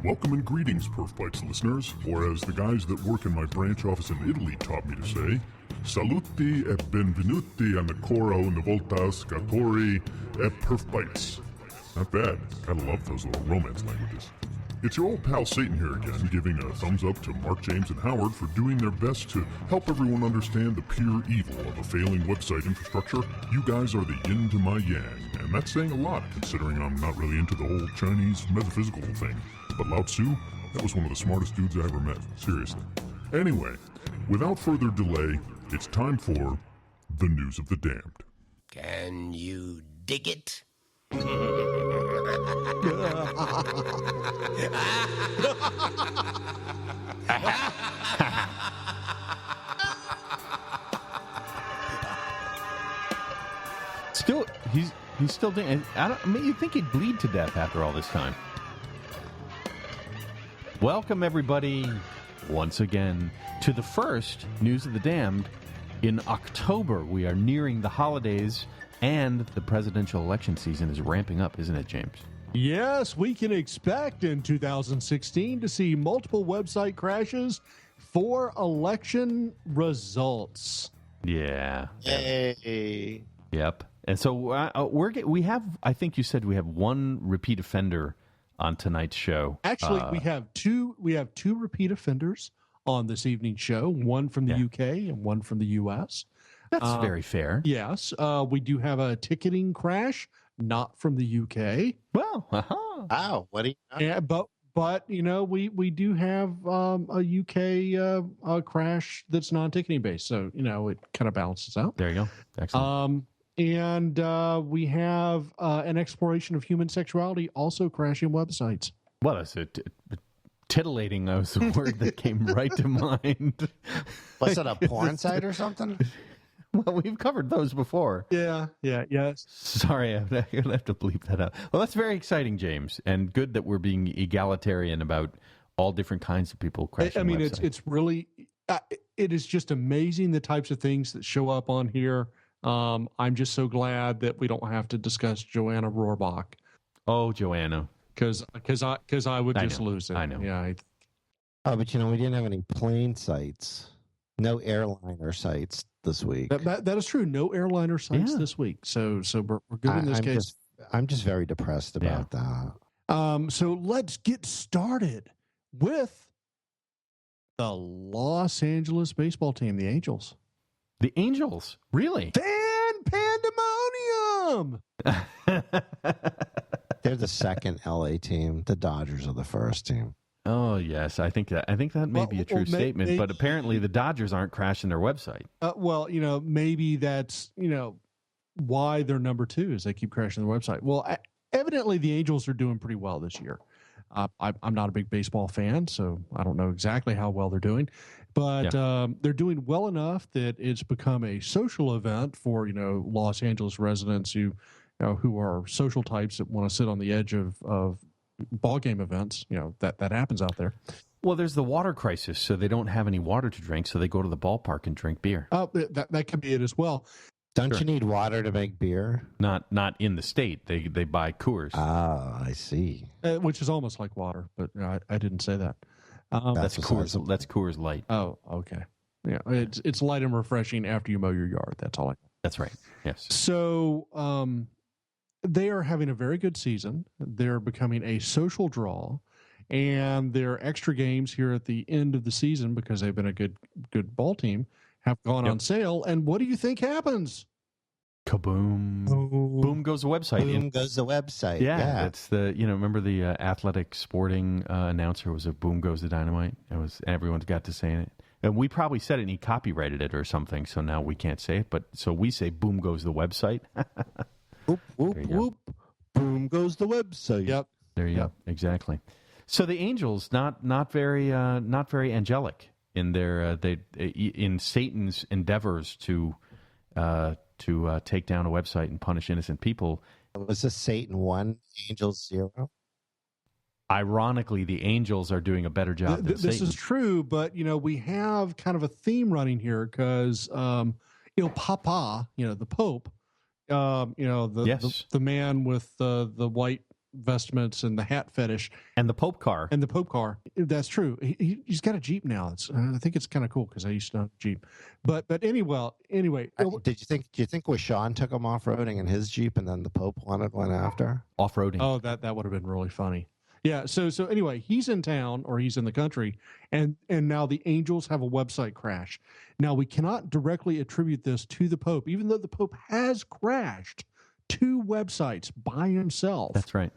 Welcome and greetings, PerfBytes listeners, or as the guys that work in my branch office in Italy taught me to say, saluti e benvenuti ancora una volta scatori e PerfBytes. Not bad. Gotta love those little Romance languages. It's your old pal Satan here again, giving a thumbs up to Mark, James, and Howard for doing their best to help everyone understand the pure evil of a failing website infrastructure. You guys are the yin to my yang, and that's saying a lot, considering I'm not really into the whole Chinese metaphysical thing. But Lao Tzu, that was one of the smartest dudes I ever met. Seriously. Anyway, without further delay, it's time for the news of the damned. Can you dig it? Still, he's still doing. I mean, you'd think he'd bleed to death after all this time. Welcome, everybody, once again, to the first News of the Damned in October. We are nearing the holidays, and the presidential election season is ramping up, isn't it, James? Yes, we can expect in 2016 to see multiple website crashes for election results. Yeah. Hey. Yep. And so we have. I think you said we have one repeat offender on tonight's show. Actually, we have two repeat offenders on this evening's show. One from the UK and one from the US. That's very fair. Yes, we do have a ticketing crash, not from the UK. Well, Wow, what do you know? Yeah, but you know, we do have a UK crash that's non-ticketing based, so you know it kind of balances out. there you go. Excellent. And we have an exploration of human sexuality also crashing websites. Well, that's it. Titillating was the word that came right to mind. Was it a porn site or something? Well, we've covered those before. Yes. Sorry, I'm going to have to bleep that out. Well, that's very exciting, James, and good that we're being egalitarian about all different kinds of people crashing I mean, websites. it's really, it is just amazing the types of things that show up on here. I'm just so glad that we don't have to discuss Joanna Rohrbach. Oh, Joanna. Because I would just lose it. I know. Yeah. Oh, but you know, we didn't have any plane sites, no airliner sites this week. That is true. No airliner sites this week. So we're good in this case. I'm just very depressed about that. So let's get started with the Los Angeles baseball team, the Angels. The Angels? Really? Fan pandemonium! They're the second LA team. The Dodgers are the first team. Oh, yes. I think that may be a true statement, but apparently the Dodgers aren't crashing their website. Well, you know, maybe that's, you know, why they're number two is they keep crashing their website. Well, evidently the Angels are doing pretty well this year. I'm not a big baseball fan, so I don't know exactly how well they're doing, but they're doing well enough that it's become a social event for, you know, Los Angeles residents who are social types that want to sit on the edge of ball game events. You know, that happens out there. Well, there's the water crisis, so they don't have any water to drink, so they go to the ballpark and drink beer. Oh, that could be it as well. Don't you need water to make beer? Not in the state. They buy Coors. Ah, I see. Which is almost like water, but I didn't say that. That's Coors. That's Coors Light. Oh, okay. Yeah, it's light and refreshing after you mow your yard. That's all. That's right. Yes. So they are having a very good season. They're becoming a social draw, and their extra games here at the end of the season, because they've been a good ball team, have gone on sale. And what do you think happens? Kaboom! Boom goes the website. Boom goes the website. Yeah, Yeah. that's the remember the athletic sporting announcer was a boom goes the dynamite. It was everyone's got to saying it, and we probably said it and he copyrighted it or something. So now we can't say it, but so we say boom goes the website. Whoop, whoop, whoop. Boom goes the website. Yep. There you go. Exactly. So the Angels not very angelic in their in Satan's endeavors to take down a website and punish innocent people. Was this Satan 1, Angels 0? Ironically, the Angels are doing a better job than This Satan. is true, but you know, we have kind of a theme running here because you know, Papa, you know, the Pope, you know, the man with the white vestments and the hat fetish And the Pope car. and the Pope car. That's true. He's got a Jeep now. I think it's kind of cool because I used to have a Jeep. But anyway, Do you think Washawn took him off roading in his Jeep, and then the Pope went after? Off-roading. oh, that would have been really funny. Yeah. So anyway, he's in town or he's in the country, and now the Angels have a website crash. Now we cannot directly attribute this to the Pope, even though the Pope has crashed 2 websites by himself. That's right.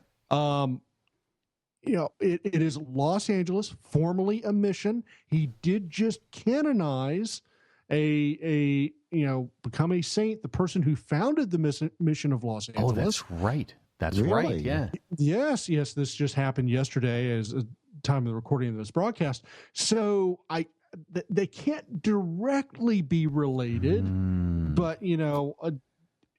It is Los Angeles, formerly a mission. He did just canonize become a saint, the person who founded the mission of Los Angeles. Oh, that's right. That's Really? right. Yeah. Yes. This just happened yesterday as a time of the recording of this broadcast. So they can't directly be related, but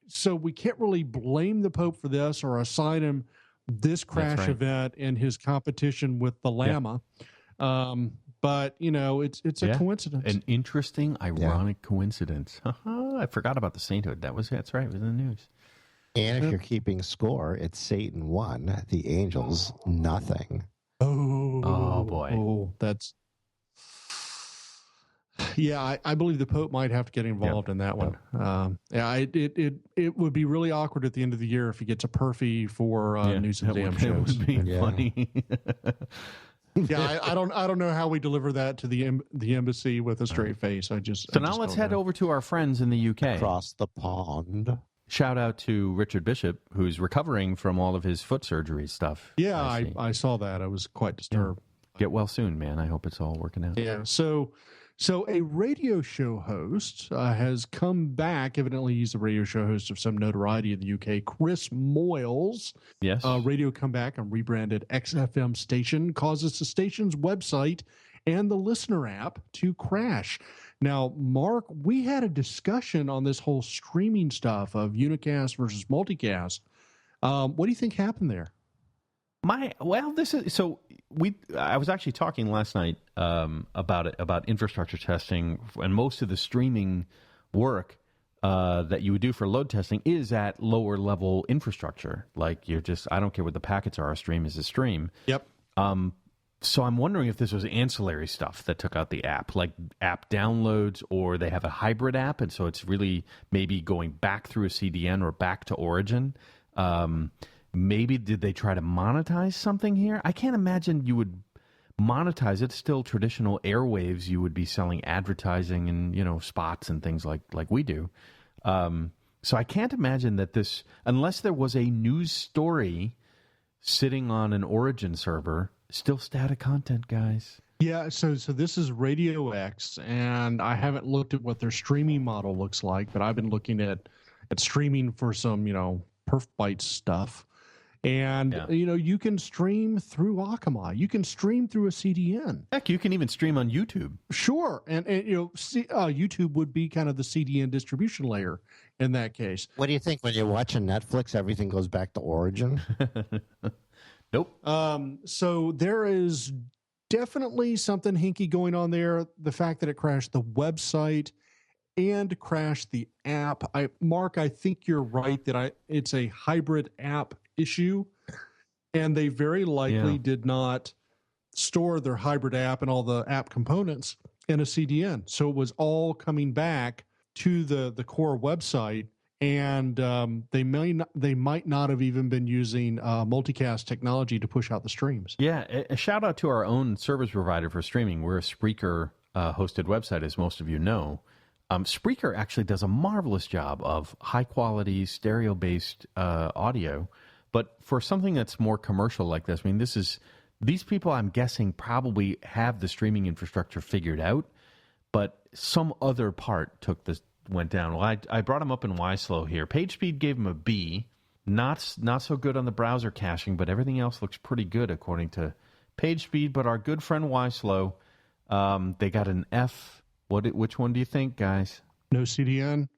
so we can't really blame the Pope for this or assign him this crash event in his competition with the Lama. But it's a coincidence. An interesting, ironic coincidence. I forgot about the sainthood. That's right. It was in the news. And if you're keeping score, it's Satan 1, the Angels nothing. Oh boy. Oh, that's. Yeah, I believe the Pope might have to get involved in that one. It would be really awkward at the end of the year if he gets a perfy for news and damn shows. It would be funny. Yeah, I don't know how we deliver that to the embassy with a straight face. So now let's head over to our friends in the UK. Across the pond. Shout out to Richard Bishop, who's recovering from all of his foot surgery stuff. Yeah, I saw that. I was quite disturbed. Get well soon, man. I hope it's all working out. Yeah. So a radio show host has come back. Evidently, he's a radio show host of some notoriety in the UK. Chris Moyles. Yes. Radio comeback and rebranded XFM station causes the station's website and the listener app to crash. Now, Mark, we had a discussion on this whole streaming stuff of unicast versus multicast. What do you think happened there? I was actually talking last night about infrastructure testing, and most of the streaming work that you would do for load testing is at lower level infrastructure. Like I don't care what the packets are. A stream is a stream. Yep. So I'm wondering if this was ancillary stuff that took out the app, like app downloads, or they have a hybrid app, and so it's really maybe going back through a CDN or back to origin. Maybe did they try to monetize something here? I can't imagine you would monetize it. Still traditional airwaves, you would be selling advertising and spots and things like we do. So I can't imagine that this, unless there was a news story sitting on an origin server, still static content, guys. Yeah, so this is Radio X, and I haven't looked at what their streaming model looks like, but I've been looking at streaming for some PerfBytes stuff. And, you can stream through Akamai. You can stream through a CDN. Heck, you can even stream on YouTube. Sure. And YouTube would be kind of the CDN distribution layer in that case. What do you think when you're watching Netflix, everything goes back to origin? Nope. So there is definitely something hinky going on there. The fact that it crashed the website and crashed the app. Mark, I think you're right that it's a hybrid app issue, and they very likely did not store their hybrid app and all the app components in a CDN. So it was all coming back to the core website, and they might not have even been using multicast technology to push out the streams. Yeah, a shout out to our own service provider for streaming. We're a Spreaker hosted website, as most of you know. Spreaker actually does a marvelous job of high quality stereo based audio, but for something that's more commercial like this, I mean, these people, I'm guessing, probably have the streaming infrastructure figured out, but some other part went down. Well, I brought him up in YSlow here. PageSpeed gave him a B. Not so good on the browser caching, but everything else looks pretty good according to PageSpeed. But our good friend YSlow, they got an F. Which one do you think, guys? No CDN?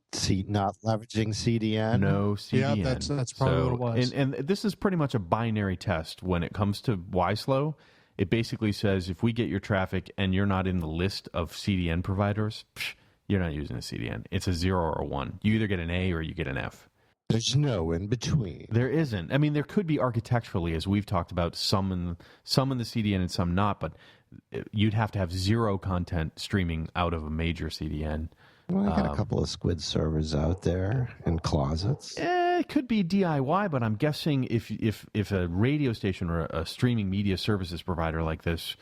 Not leveraging CDN? No CDN. Yeah, that's probably what it was. And this is pretty much a binary test when it comes to YSlow. It basically says if we get your traffic and you're not in the list of CDN providers, you're not using a CDN. It's a 0 or a 1. You either get an A or you get an F. There's no in between. There isn't. I mean, there could be architecturally, as we've talked about, some in the CDN and some not, but you'd have to have zero content streaming out of a major CDN. Well, I got a couple of Squid servers out there in closets. It could be DIY, but I'm guessing if a radio station or a streaming media services provider like this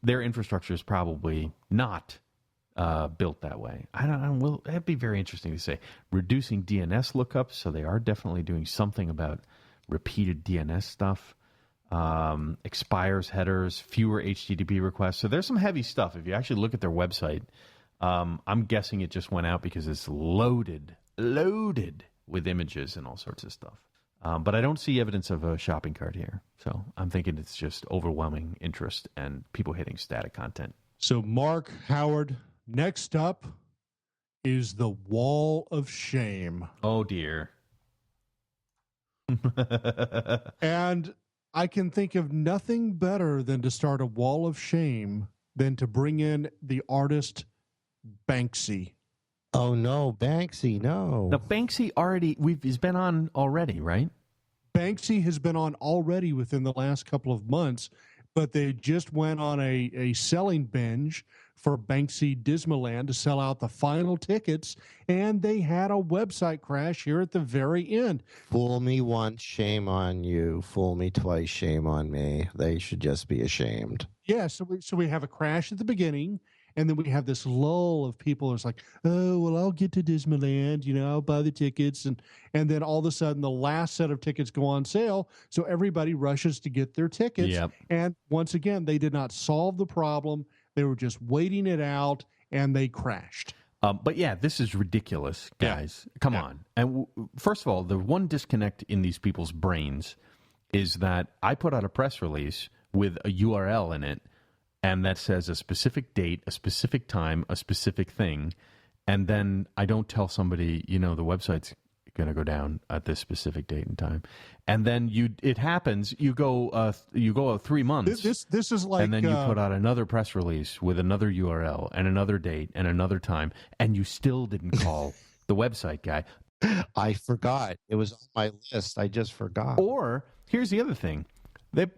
their infrastructure is probably not built that way. I don't know. Well, that'd be very interesting to say. Reducing DNS lookups, so they are definitely doing something about repeated DNS stuff. Expires headers, fewer HTTP requests. So there's some heavy stuff. If you actually look at their website, I'm guessing it just went out because it's loaded with images and all sorts of stuff. But I don't see evidence of a shopping cart here. So I'm thinking it's just overwhelming interest and people hitting static content. So, Mark, Howard, next up is the Wall of Shame. Oh, dear. And I can think of nothing better than to start a Wall of Shame than to bring in the artist Banksy. Oh, no, Banksy, no. Now, Banksy he's been on already, right? Banksy has been on already within the last couple of months, but they just went on a selling binge for Banksy Dismaland to sell out the final tickets, and they had a website crash here at the very end. Fool me once, shame on you. Fool me twice, shame on me. They should just be ashamed. Yeah, so we have a crash at the beginning, and then we have this lull of people who's like, oh, well, I'll get to Dismaland, I'll buy the tickets. And then all of a sudden, the last set of tickets go on sale, so everybody rushes to get their tickets. Yep. And once again, they did not solve the problem. They were just waiting it out, and they crashed. But yeah, this is ridiculous, guys. Yeah. Come on. And first of all, the one disconnect in these people's brains is that I put out a press release with a URL in it, and that says a specific date, a specific time, a specific thing, and then I don't tell somebody, the website's going to go down at this specific date and time, and then it happens. You go 3 months. This is like, and then you put out another press release with another URL and another date and another time, and you still didn't call the website guy. I forgot. It was on my list. I just forgot. Or here's the other thing: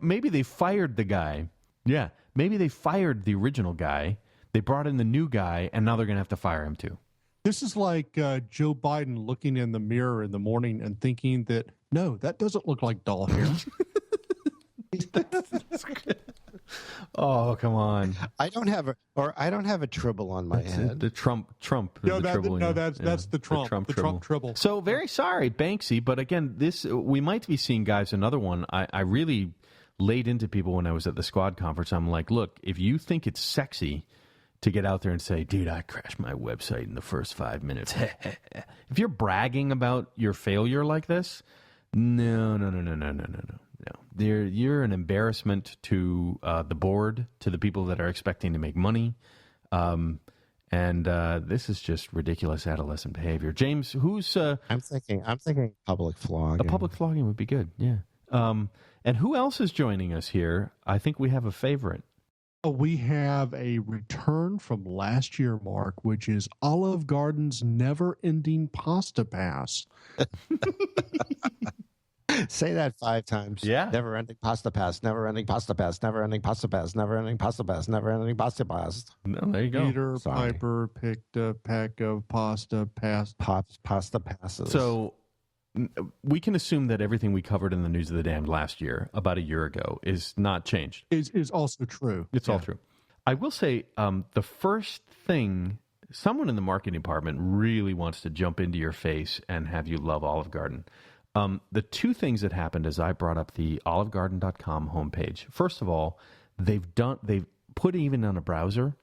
maybe they fired the guy. Yeah, maybe they fired the original guy. They brought in the new guy, and now they're going to have to fire him too. This is like Joe Biden looking in the mirror in the morning and thinking that, no, that doesn't look like doll hair. Oh, come on! I don't have a tribble on my head. The Trump. No, that's the Trump tribble. So very sorry, Banksy, but again, we might be seeing, guys, another one. I really laid into people when I was at the Squad conference. I'm like, look, if you think it's sexy to get out there and say, dude, I crashed my website in the first 5 minutes. If you're bragging about your failure like this, no. You're an embarrassment to the board, to the people that are expecting to make money. And this is just ridiculous adolescent behavior. James, who's... I'm thinking public flogging. A public flogging would be good, yeah. And who else is joining us here? I think we have a favorite. We have a return from last year, Mark, which is Olive Garden's never-ending pasta pass. Say that 5 times. Yeah. Never-ending pasta pass, never-ending pasta pass, never-ending pasta pass, never-ending pasta pass, never-ending pasta pass. No, there you go. Peter Piper picked a pack of pasta pasta passes. So we can assume that everything we covered in the News of the Damned last year, about a year ago, is not changed. Is also true. It's all true. I will say the first thing, someone in the marketing department really wants to jump into your face and have you love Olive Garden. The two things that happened as I brought up the olivegarden.com homepage. First of all, they've put even on a browser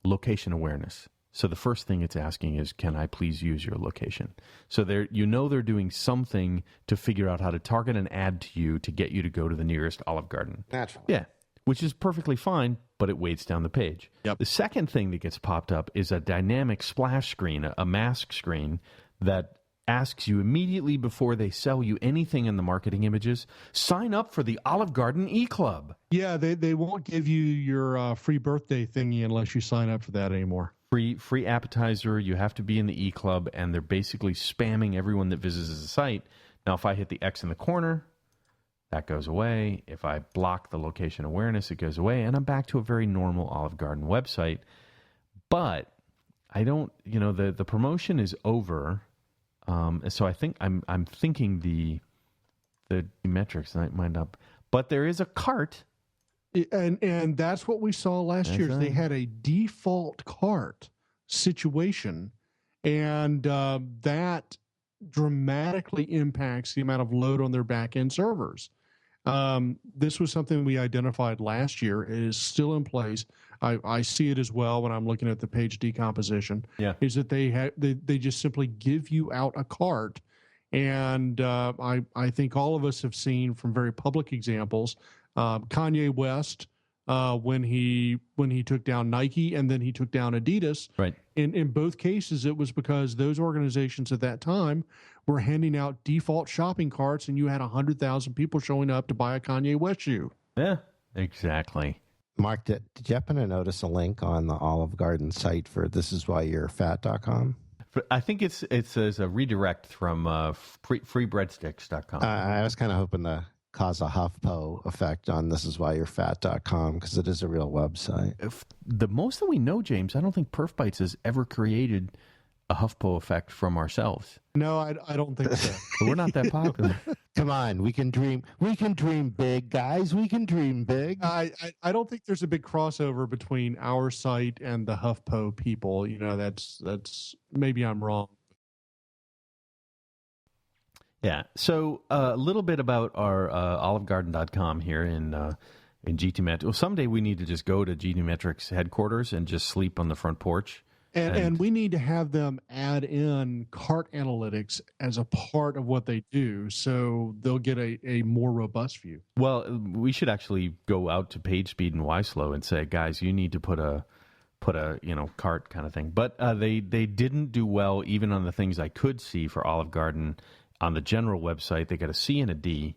location awareness. So the first thing it's asking is, can I please use your location? So they're doing something to figure out how to target an ad to you to get you to go to the nearest Olive Garden. Naturally. Yeah, which is perfectly fine, but it weights down the page. Yep. The second thing that gets popped up is a dynamic splash screen, a mask screen that asks you immediately before they sell you anything in the marketing images, sign up for the Olive Garden e-club. Yeah, they won't give you your free birthday thingy unless you sign up for that anymore. free appetizer. You have to be in the e-club, and they're basically spamming everyone that visits the site. Now, if I hit the X in the corner, that goes away. If I block the location awareness, it goes away, and I'm back to a very normal Olive Garden website. But I don't, the promotion is over, so I think I'm thinking the metrics might up, but there is a cart. And that's what we saw last year. They had a default cart situation, and that dramatically impacts the amount of load on their back-end servers. This was something we identified last year. It is still in place. I see it as well when I'm looking at the page decomposition. Yeah, is that they just simply give you out a cart, and I think all of us have seen from very public examples. Kanye West, when he took down Nike and then he took down Adidas, right? In both cases, it was because those organizations at that time were handing out default shopping carts, and you had 100,000 people showing up to buy a Kanye West shoe. Yeah, exactly. Mark, did you happen to notice a link on the Olive Garden site for thisiswhyyou'refat.com? I think it's a redirect from freebreadsticks.com. I was kind of hoping to cause a HuffPo effect on thisiswhyyou'refat.com because it is a real website. The most that we know, James, I don't think PerfBytes has ever created a HuffPo effect from ourselves. No, I don't think so. We're not that popular. Come on, we can dream big, guys. We can dream big. I don't think there's a big crossover between our site and the HuffPo people. That's maybe I'm wrong. Yeah. So a little bit about our olivegarden.com here in GTmetrics. Well, someday we need to just go to GTmetrics headquarters and just sleep on the front porch. And we need to have them add in cart analytics as a part of what they do, so they'll get a more robust view. Well, we should actually go out to PageSpeed and YSlow and say, guys, you need to put a cart kind of thing. But they didn't do well even on the things I could see for Olive Garden. On the general website, they got a C and a D.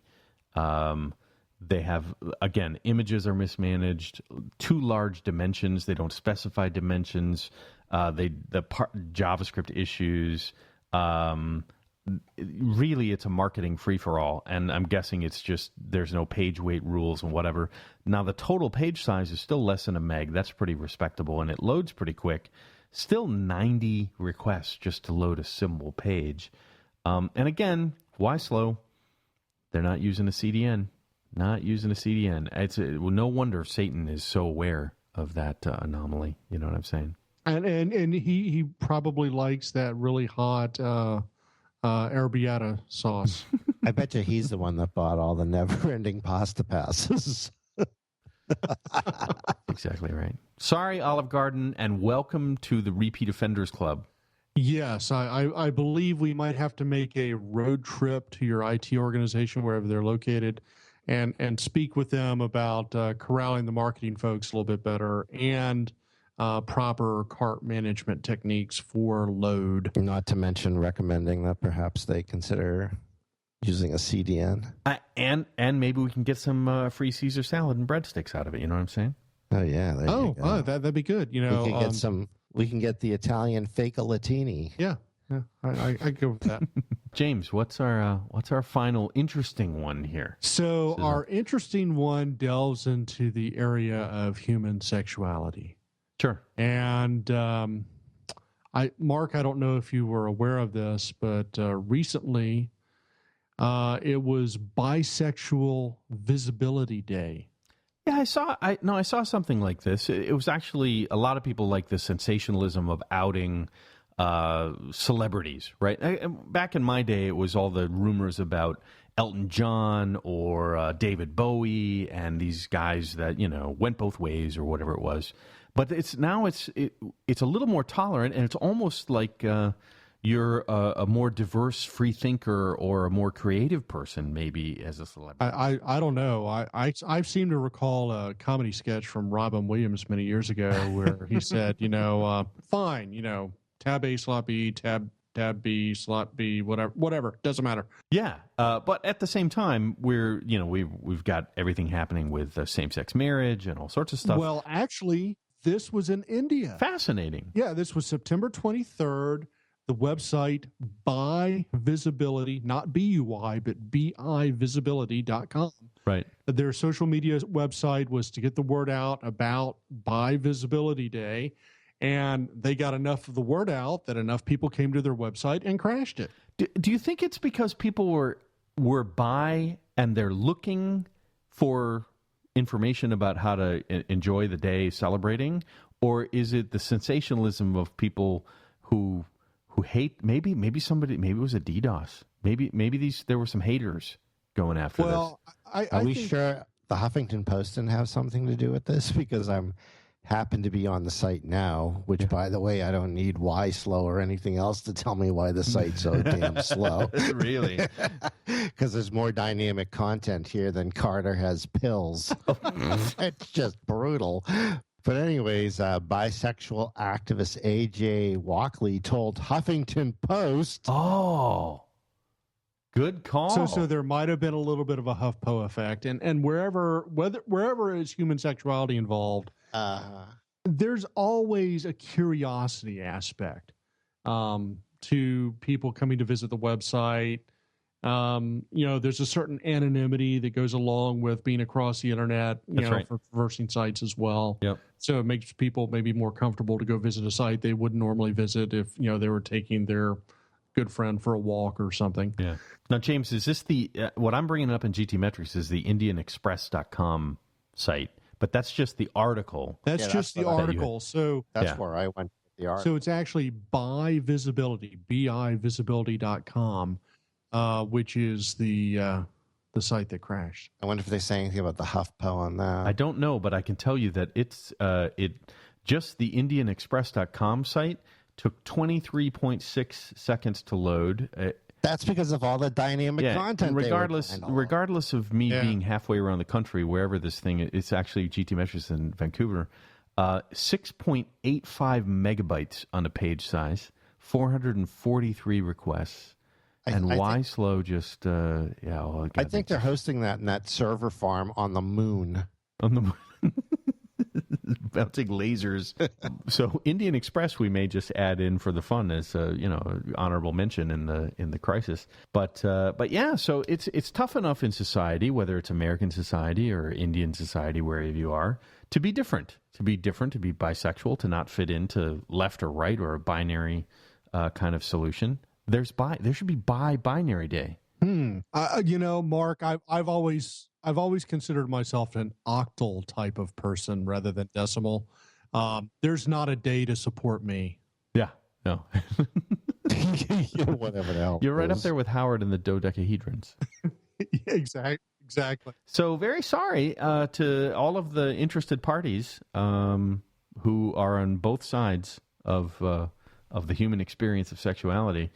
They have, again, images are mismanaged, too large dimensions. They don't specify dimensions. JavaScript issues. Really, it's a marketing free-for-all, and I'm guessing it's just there's no page weight rules and whatever. Now, the total page size is still less than a meg. That's pretty respectable, and it loads pretty quick. Still 90 requests just to load a simple page. And again, why slow? They're not using a CDN. It's no wonder Satan is so aware of that anomaly. You know what I'm saying? And he probably likes that really hot arrabbiata sauce. I bet you he's the one that bought all the never-ending pasta passes. Exactly right. Sorry, Olive Garden, and welcome to the Repeat Offenders Club. Yes, I believe we might have to make a road trip to your IT organization, wherever they're located, and speak with them about corralling the marketing folks a little bit better and proper cart management techniques for load. Not to mention recommending that perhaps they consider using a CDN. And maybe we can get some free Caesar salad and breadsticks out of it. You know what I'm saying? Oh, yeah. There you go. That'd be good. We can get the Italian fake Latini. Yeah, I go with that. James, what's our final interesting one here? So our interesting one delves into the area of human sexuality. Sure. And Mark, I don't know if you were aware of this, but recently it was Bisexual Visibility Day. Yeah, I saw something like this. It was actually, a lot of people like the sensationalism of outing celebrities, right? Back in my day, it was all the rumors about Elton John or David Bowie and these guys that, went both ways or whatever it was. But it's a little more tolerant, and it's almost like you're a more diverse free thinker or a more creative person, maybe, as a celebrity. I don't know. I seem to recall a comedy sketch from Robin Williams many years ago where he said, fine, tab A slot B, tab B slot B, whatever, doesn't matter. Yeah, but at the same time, we've got everything happening with same-sex marriage and all sorts of stuff. Well, actually, this was in India. Fascinating. Yeah, this was September 23rd. The website Buy Visibility, not BUI, but BIVisibility.com. Right. Their social media website was to get the word out about Buy Visibility Day. And they got enough of the word out that enough people came to their website and crashed it. Do you think it's because people were by and they're looking for information about how to enjoy the day celebrating? Or is it the sensationalism of people who hate, maybe it was a DDoS. Maybe there were some haters going after this. Are we sure the Huffington Post didn't have something to do with this? Because I'm happen to be on the site now, which, by the way, I don't need why slow or anything else to tell me why the site's so damn slow. Really? Because there's more dynamic content here than Carter has pills. It's just brutal. But anyways, bisexual activist A.J. Walkley told Huffington Post. Oh, good call. So there might have been a little bit of a HuffPo effect, and wherever is human sexuality involved, there's always a curiosity aspect to people coming to visit the website. There's a certain anonymity that goes along with being across the internet, for traversing sites as well. Yep. So it makes people maybe more comfortable to go visit a site they wouldn't normally visit if, they were taking their good friend for a walk or something. Yeah. Now, James, is this what I'm bringing up in GT Metrics is the IndianExpress.com site, but that's just the article. That's just the article. So that's where I went with the article. So it's actually Buy Visibility, BIVisibility.com, which is the site that crashed. I wonder if they say anything about the HuffPo on that. I don't know, but I can tell you that it's just the IndianExpress.com site took 23.6 seconds to load. That's because of all the dynamic content. And regardless of me being halfway around the country, wherever this thing is, it's actually GT Metrics in Vancouver, 6.85 megabytes on the page size, 443 requests. And why slow? Just I think they're hosting that in that server farm on the moon. On the moon, bouncing lasers. So Indian Express, we may just add in for the fun as honorable mention in the crisis. But yeah, so it's tough enough in society, whether it's American society or Indian society, wherever you are, to be different, to be bisexual, to not fit into left or right or a binary kind of solution. There should be binary day. Mark, I've always considered myself an octal type of person rather than decimal. There's not a day to support me. Yeah, no. Whatever the hell. You're right up there with Howard and the dodecahedrons. Yeah, exactly. So very sorry to all of the interested parties who are on both sides of the human experience of sexuality.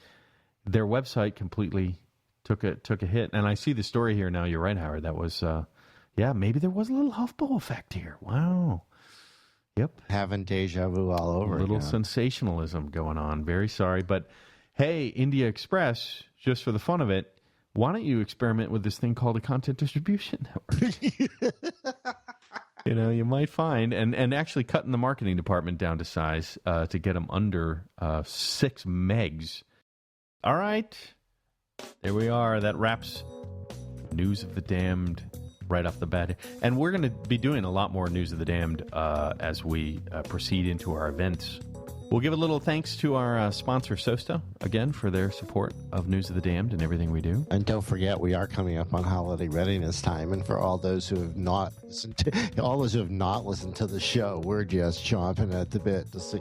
Their website completely took a hit, and I see the story here now. You're right, Howard. That was, maybe there was a little HuffPo effect here. Wow. Yep. Having deja vu all over. A little sensationalism going on. Very sorry, but hey, India Express, just for the fun of it, why don't you experiment with this thing called a content distribution network? You might find, and actually cutting the marketing department down to size to get them under 6 megs. All right, there we are. That wraps News of the Damned right off the bat. And we're going to be doing a lot more News of the Damned as we proceed into our events. We'll give a little thanks to our sponsor, Sosta, again, for their support of News of the Damned and everything we do. And don't forget, we are coming up on holiday readiness time. And for all those who have not listened to the show, we're just chomping at the bit to see.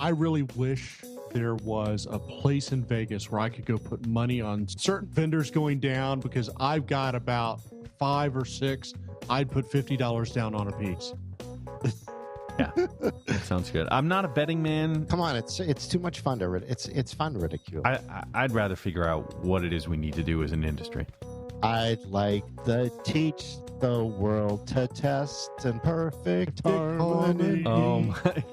I really wish there was a place in Vegas where I could go put money on certain vendors going down, because I've got about 5 or 6. I'd put $50 down on a piece. Yeah, that sounds good. I'm not a betting man. Come on, it's too much fun to it's fun to ridicule. I'd rather figure out what it is we need to do as an industry. I'd like to teach the world to test in perfect harmony. Oh my God.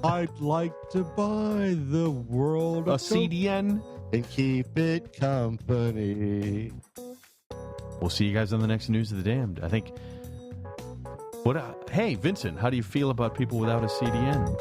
I'd like to buy the world a CDN and keep it company. We'll see you guys on the next News of the Damned. I think Hey, Vincent, how do you feel about people without a CDN?